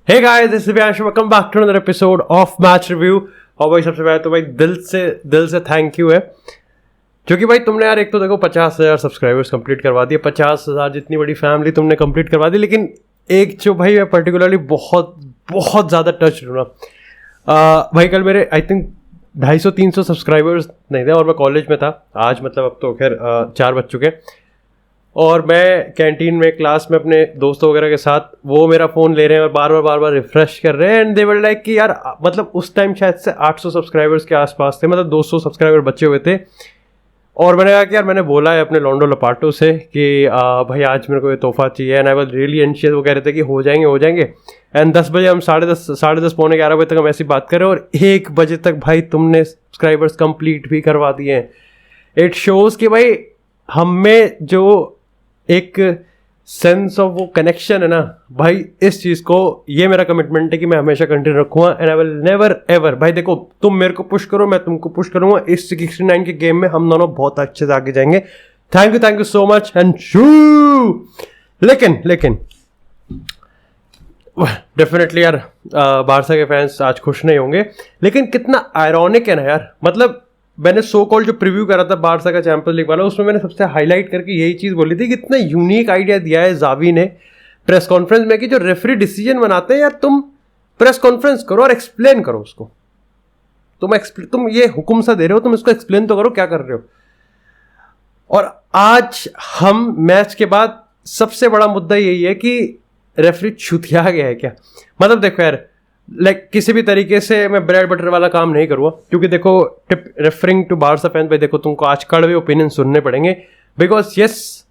Hey guys, this is Divyansh. Welcome back to another episode of Match Review. और भाई सबसे पहले तो भाई दिल से थैंक यू है, क्योंकि भाई तुमने यार एक तो देखो 50,000 सब्सक्राइबर्स कंप्लीट करवा दिए, 50,000 जितनी बड़ी फैमिली तुमने कंप्लीट करवा दी। लेकिन एक जो भाई मैं पर्टिकुलरली बहुत बहुत ज़्यादा टच हूँ ना, भाई कल मेरे आई थिंक 250-300 सब्सक्राइबर्स नहीं थे और मैं कॉलेज में था। आज मतलब अब तो खैर 4 बज चुके, और मैं कैंटीन में क्लास में अपने दोस्तों वगैरह के साथ वो मेरा फ़ोन ले रहे हैं और बार बार रिफ्रेश कर रहे हैं। एंड दे वर लाइक कि यार मतलब उस टाइम शायद से 800 सब्सक्राइबर्स के आसपास थे, मतलब 200 सब्सक्राइबर बचे हुए थे। और मैंने कहा कि यार मैंने बोला है अपने लॉन्डो लपाटो से कि भाई आज मेरे को ये तोहफा चाहिए। And I was really anxious. वो कह रहे थे कि हो जाएंगे। एंड 10 बजे हम 10:30 पौने 11 बजे तक हम ऐसी बात कर रहे हैं, और 1 बजे तक भाई तुमने सब्सक्राइबर्स कंप्लीट भी करवा दिए हैं। इट शोज़ कि भाई हम में जो एक सेंस ऑफ वो कनेक्शन है ना भाई, इस चीज़ को, ये मेरा कमिटमेंट है कि मैं हमेशा कंटिन्यू रखूँगा। And I will never ever, भाई देखो तुम मेरे को पुश करो, मैं तुमको पुश करूँगा। इस 69 के गेम में हम दोनों बहुत अच्छे से आगे जाएंगे। Thank you so much and शू। लेकिन डेफिनेटली यार बारसा के फैंस आज खुश नहीं होंगे। लेकिन कितना आयरॉनिक है ना यार, मतलब मैंने सो कॉल जो प्रीव्यू करा था बारसा का चैंपियंस लीग वाला, उसमें मैंने सबसे हाईलाइट करके यही चीज़ बोली थी कि इतना यूनिक आइडिया दिया है जावी ने प्रेस कॉन्फ्रेंस में कि जो रेफरी डिसीजन बनाते हैं यार, तुम प्रेस कॉन्फ्रेंस करो और एक्सप्लेन करो उसको। तुम ये हुक्म सा दे रहे हो, तुम इसको एक्सप्लेन तो करो क्या कर रहे हो। और आज हम मैच के बाद सबसे बड़ा मुद्दा यही है कि रेफरी छुतिया गया है क्या। मतलब देखो यार, लाइक किसी भी तरीके से मैं ब्रेड बटर वाला काम नहीं करूँगा, क्योंकि देखो tip referring to Barca fan भाई, देखो तुमको आज कड़वे ओपिनियन सुनने पड़ेंगे। बिकॉज यस,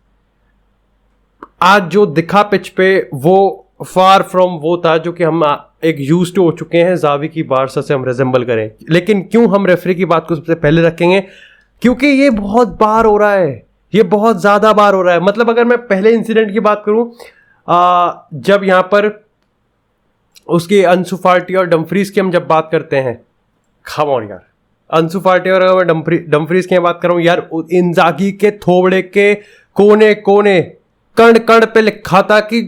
आज जो दिखा पिच पे वो फार फ्रॉम वो था जो कि हम एक यूज टू हो चुके हैं जावी की बारसा से हम रिजेंबल करें। लेकिन क्यों हम रेफरी की बात को सबसे पहले रखेंगे, क्योंकि ये बहुत बार हो रहा है, ये बहुत ज़्यादा बार हो रहा है। मतलब अगर मैं पहले इंसिडेंट की बात करूँ, जब यहाँ पर उसकी अंशु फाटी और डम्फ्रीज की हम जब बात करते हैं, खम ऑन यार, अंशु फाटी और मैं डम्फ्रीज की बात कर रहा हूँ यार, इंजागी के थोबड़े के कोने कण पे लिखा था कि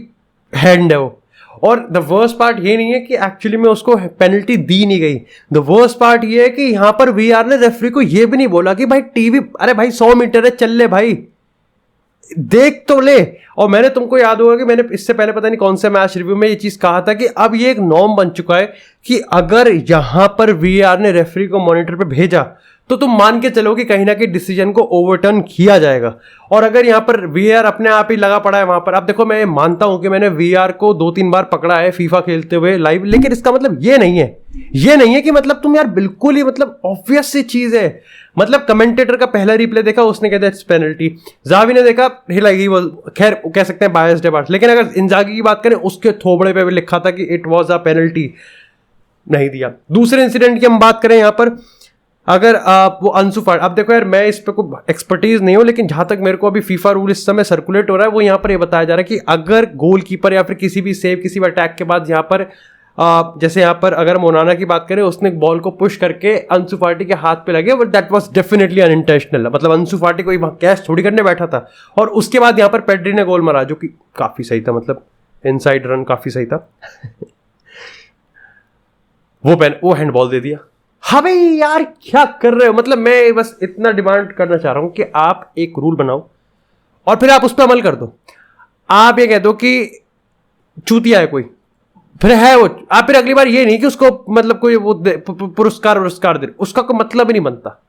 हैंड है वो। और द वर्स्ट पार्ट ये नहीं है कि एक्चुअली में उसको पेनल्टी दी नहीं गई। द वर्स्ट पार्ट ये है कि यहां पर वीआर ने रेफरी को ये भी नहीं बोला कि भाई टीवी, अरे भाई 100 मीटर है, चल ले भाई, देख तो ले। और मैंने तुमको याद होगा कि मैंने इससे पहले पता नहीं कौन से मैच रिव्यू में ये चीज कहा था कि अब ये एक नॉर्म बन चुका है कि अगर यहां पर वीआर ने रेफरी को मॉनिटर पे भेजा तो तुम मान के चलो कि कहीं ना कहीं डिसीजन को ओवरटर्न किया जाएगा। और अगर यहां पर वीआर अपने आप ही लगा पड़ा है वहां पर, अब देखो मैं मानता हूं कि मैंने वीआर को 2-3 बार पकड़ा है फीफा खेलते हुए लाइव, लेकिन इसका मतलब ये नहीं है कि मतलब तुम यार बिल्कुल ही, मतलब ऑब्वियस सी चीज है। मतलब कमेंटेटर का पहला रिप्ले देखा, उसने कहता है इट्स पेनल्टी, जावी ने देखा ही वो, खैर कह सकते हैं बायस्ड है बात। लेकिन अगर इंजागी की बात करें, उसके थोबड़े पे भी लिखा था कि इट वाज अ पेनल्टी, नहीं दिया। दूसरे इंसिडेंट की हम बात करें यहां पर, अगर वो अंशु फाटी, अब देखो यार मैं इस पे कोई एक्सपर्टीज नहीं हूं, लेकिन जहां तक मेरे को अभी फीफा रूल इस समय सर्कुलेट हो रहा है, वो यहां पर ये बताया जा रहा है कि अगर गोलकीपर या फिर किसी भी सेव, किसी भी अटैक के बाद यहां पर जैसे यहाँ पर अगर मोनाना की बात करें, उसने बॉल को पुश करके अंशु फाटी के हाथ पे लगे, but that was definitely unintentional. मतलब अंशु फाटी कोई कैच थोड़ी करने बैठा था। और उसके बाद यहाँ पर पेड्री ने गोल मारा, जो कि काफी सही था, मतलब इनसाइड रन काफी सही था। वो हैंडबॉल दे दिया। हाँ भाई यार क्या कर रहे हो। मतलब मैं बस इतना डिमांड करना चाह रहा हूं कि आप एक रूल बनाओ और फिर आप उस पर अमल कर दो। आप ये कह दो कि चूतिया है कोई, फिर है वो, आप फिर अगली बार ये नहीं कि उसको मतलब कोई वो पुरस्कार दे, उसका कोई मतलब ही नहीं बनता।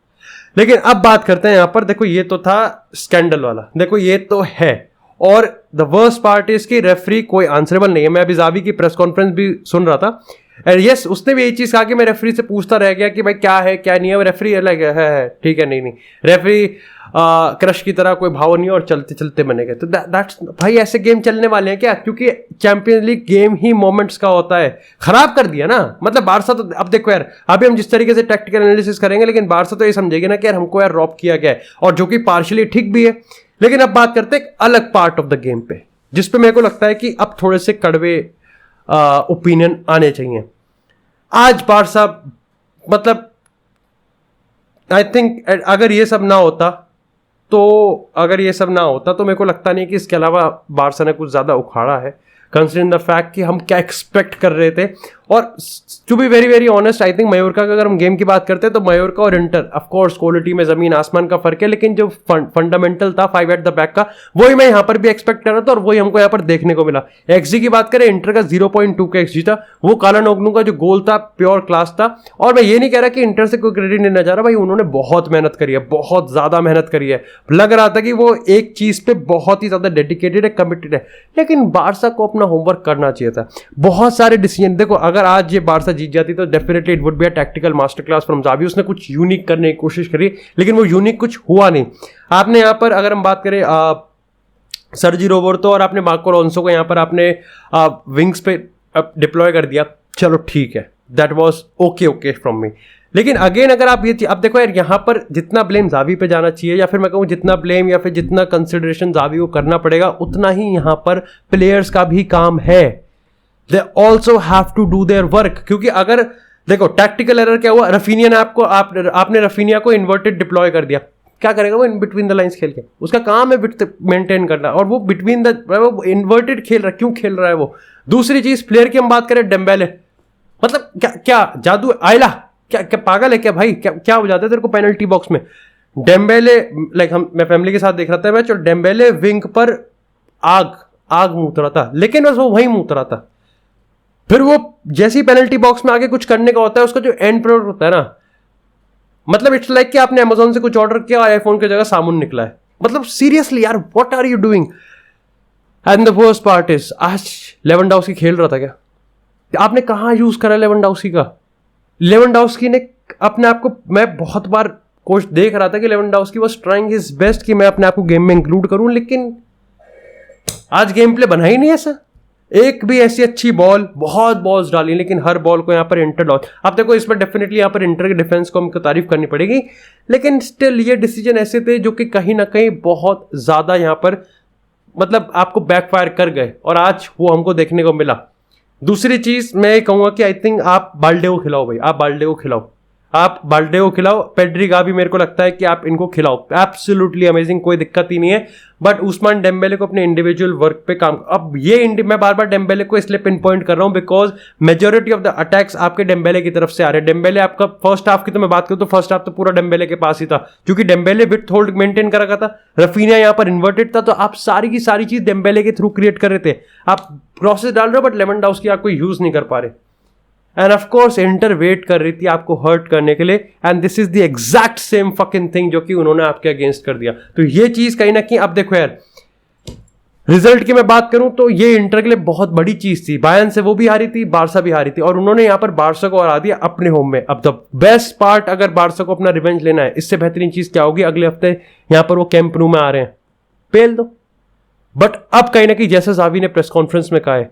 लेकिन अब बात करते हैं यहां पर, देखो ये तो था स्कैंडल वाला, देखो ये तो है। और द वर्स्ट पार्ट इज कि रेफरी कोई आंसरेबल नहीं है। मैं अभी जावी की प्रेस कॉन्फ्रेंस भी सुन रहा था, एंड यस उसने भी यही चीज कहा कि मैं रेफरी से पूछता रह गया कि भाई क्या है क्या नहीं है। रेफरी अलग है ठीक है, नहीं रेफरी क्रश की तरह कोई भाव नहीं, और चलते चलते बने गए। तो दैट्स भाई, ऐसे गेम चलने वाले हैं क्या? क्योंकि चैंपियंस लीग गेम ही मोमेंट्स का होता है। खराब कर दिया ना। मतलब बारसा तो, अब देखो यार, अभी हम जिस तरीके से टैक्टिकल एनालिसिस करेंगे, लेकिन बारसा तो ये समझेगी ना कि यार हमको यार रॉब किया गया है, और जो कि पार्शियली ठीक भी है। लेकिन अब बात करते हैं एक अलग पार्ट ऑफ द गेम पे, जिसपे मेरे को लगता है कि अब थोड़े से कड़वे ओपिनियन आने चाहिए। आज बारसा, मतलब आई थिंक अगर ये सब ना होता तो मेरे को लगता नहीं कि इसके अलावा बारसा ने कुछ ज़्यादा उखाड़ा है। कंसिडरिंग द फैक्ट कि हम क्या एक्सपेक्ट कर रहे थे। और to be very very honest, I think Mallorca का अगर हम गेम की बात करते हैं तो मयोरका और इंटर ऑफ कोर्स क्वालिटी में जमीन आसमान का फर्क है, लेकिन जो फंडामेंटल था 5 एट द बैक का, वही मैं यहां पर भी एक्सपेक्ट कर रहा था और वही हमको यहां पर देखने को मिला। एक्सजी की बात करें, इंटर का 0.2 का एक्सजी था, वो कालानोग्लू का जो गोल था प्योर क्लास था। और मैं ये नहीं कह रहा कि इंटर से कोई क्रेडिट नहीं जा रहा, भाई उन्होंने बहुत मेहनत करी है, बहुत ज्यादा मेहनत करी है, लग रहा था कि वो एक चीज पे बहुत ही ज्यादा डेडिकेटेड है, कमिटेड है। लेकिन बारसा को अपना होमवर्क करना चाहिए था। बहुत सारे डिसीजन, देखो अगर आज ये बारसा जीत जाती तो definitely it would be a tactical master class from Xavi. उसने कुछ यूनिक करने की कोशिश करी, लेकिन वो यूनिक कुछ हुआ नहीं। आपने यहाँ पर अगर हम बात करें सर्जी रोबर्तो और आपने मार्को अलोंसो को यहाँ पर आपने विंग्स पे डिप्लॉय कर दिया, चलो ठीक है, that was okay from me. लेकिन अगेन अगर आप ये अब देखो यार, यहाँ पर जितना ब्लेम ज़ावी पे जाना चाहिए, या फिर मैं कहूँ जितना ब्लेम या फिर जितना कंसिडरेशन ज़ावी को करना पड़ेगा, उतना ही यहाँ पर प्लेयर्स का भी काम है। They also have to do their work. क्योंकि अगर देखो टैक्टिकल एरर क्या हुआ, रफीनिया ने आपने रफीनिया को इन्वर्टेड डिप्लॉय कर दिया, क्या करेगा वो इन बिटवीन द लाइंस खेल के? उसका काम है विड्थ मेंटेन करना, और वो बिटवीन द वो इन्वर्टेड खेल रहा है। क्यों खेल रहा है वो? दूसरी चीज, प्लेयर की हम बात करें, डेम्बेले, मतलब क्या जादू आयला, क्या पागल है क्या भाई? क्या हो जाता है तेरे को पेनल्टी बॉक्स में? डेम्बेले लाइक मैं फैमिली के साथ देख रहा था मैच, और डेम्बेले विंग पर आग मूत रहा था, लेकिन बस वो वहीं मूत रहा था। फिर वो जैसी पेनल्टी बॉक्स में आगे कुछ करने का होता है, उसका जो एंड प्रोडक्ट होता है ना, मतलब इट्स लाइक कि आपने अमेजोन से कुछ ऑर्डर किया और आईफोन की जगह साबुन निकला है। मतलब सीरियसली यार, what are you doing? And the worst part is, आज लेवेंडोव्स्की खेल रहा था क्या? आपने कहां यूज करा लेवेंडोव्स्की का? लेवेंडोव्स्की ने अपने आप को, मैं बहुत बार कोच देख रहा था कि Lewandowski was trying his best कि मैं अपने आप को गेम में इंक्लूड करूं, लेकिन आज गेम प्ले बना ही नहीं ऐसा। एक भी ऐसी अच्छी बॉल, बहुत बॉल्स डाली, लेकिन हर बॉल को यहाँ पर इंटर लॉस। आप देखो इसमें डेफिनेटली यहाँ पर इंटर के डिफेंस को हमको तारीफ करनी पड़ेगी, लेकिन स्टिल ये डिसीजन ऐसे थे जो कि कहीं ना कहीं बहुत ज्यादा यहाँ पर मतलब आपको बैकफायर कर गए, और आज वो हमको देखने को मिला। दूसरी चीज मैं कहूंगा कि आई थिंक आप बाल्डे को खिलाओ भाई, आप बाल्डे को खिलाओ। पेड्री का भी मेरे को लगता है कि आप इनको खिलाओ, एब्सोल्युटली अमेजिंग, कोई दिक्कत ही नहीं है। बट उस्मान डेम्बेले को अपने इंडिविजुअल वर्क पे काम, अब ये मैं बार बार डेम्बेले को इसलिए पिन पॉइंट कर रहा हूं because majority of the attacks आपके डेम्बेले की तरफ से आ रहे हैं। डेम्बेले आपका फर्स्ट हाफ की तो मैं बात करूं तो फर्स्ट हाफ तो पूरा डेम्बेले के पास ही था, क्योंकि डेम्बेले विड्थ होल्ड मेंटेन कर रखा था, रफीनिया यहाँ पर इन्वर्टेड था, तो आप सारी की सारी चीज डेम्बेले के थ्रू क्रिएट कर रहे थे। आप क्रॉसेस डाल रहे हो बट लेवेंडोव्स्की आपको यूज नहीं कर पा रहे। And of course Inter wait कर रही थी आपको हर्ट करने के लिए, and this is the exact same fucking thing जो कि उन्होंने आपके अगेंस्ट कर दिया। तो ये चीज कहीं ना कहीं, अब देखो यार, रिजल्ट की मैं बात करूं तो ये इंटर के लिए बहुत बड़ी चीज थी। बायर्न से वो भी हारी थी, बारसा भी हारी थी, और उन्होंने यहां पर बारसा को हरा दिया अपने होम में। अब द बेस्ट पार्ट, अगर बारसा को अपना रिवेंज लेना है, इससे बेहतरीन चीज क्या होगी? अगले हफ्ते यहां पर वो कैंप न्यू में आ रहे हैं, पेल दो। बट अब कहीं ना कहीं जैसे ज़ावी ने प्रेस कॉन्फ्रेंस में कहा है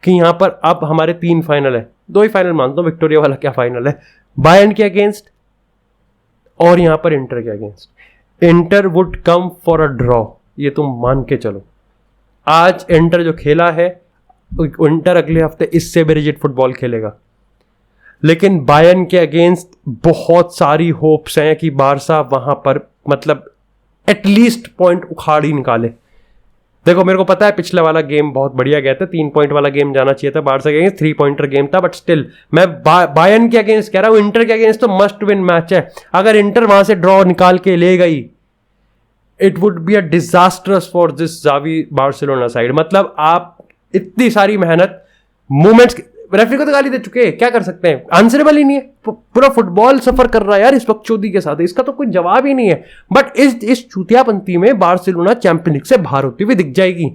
कि यहां पर अब हमारे 3 फाइनल है, 2 ही फाइनल मानता हूं, विक्टोरिया वाला क्या फाइनल है, बायर्न के अगेंस्ट और यहां पर इंटर के against. Inter would come for a draw, ये तुम मान के चलो। आज इंटर जो खेला है, इंटर अगले हफ्ते इससे भी रिजिड फुटबॉल खेलेगा, लेकिन बायर्न के अगेंस्ट बहुत सारी होप्स हैं कि बारसा वहां पर मतलब एटलीस्ट पॉइंट उखाड़ ही निकाले। देखो मेरे को पता है पिछला वाला गेम बहुत बढ़िया गया था, 3 पॉइंट वाला गेम जाना चाहिए था बारसा के अगेंस्ट, 3 पॉइंटर गेम था, बट स्टिल मैं बायर्न के अगेंस्ट कह रहा हूं, इंटर के अगेंस्ट तो मस्ट विन मैच है। अगर इंटर वहां से ड्रॉ निकाल के ले गई, it would be a disasters for this Xavi Barcelona side. मतलब आप इतनी सारी मेहनत, मूवमेंट्स, रेफरी को तो गाली दे चुके हैं, क्या कर सकते हैं? आंसरेबल ही नहीं है, पूरा फुटबॉल सफर कर रहा है यार इस बकचोदी के साथ, इसका तो कोई जवाब ही नहीं है। बट इस चूतियापंती में बार्सिलोना चैंपियन लीग से बाहर होती हुई दिख जाएगी।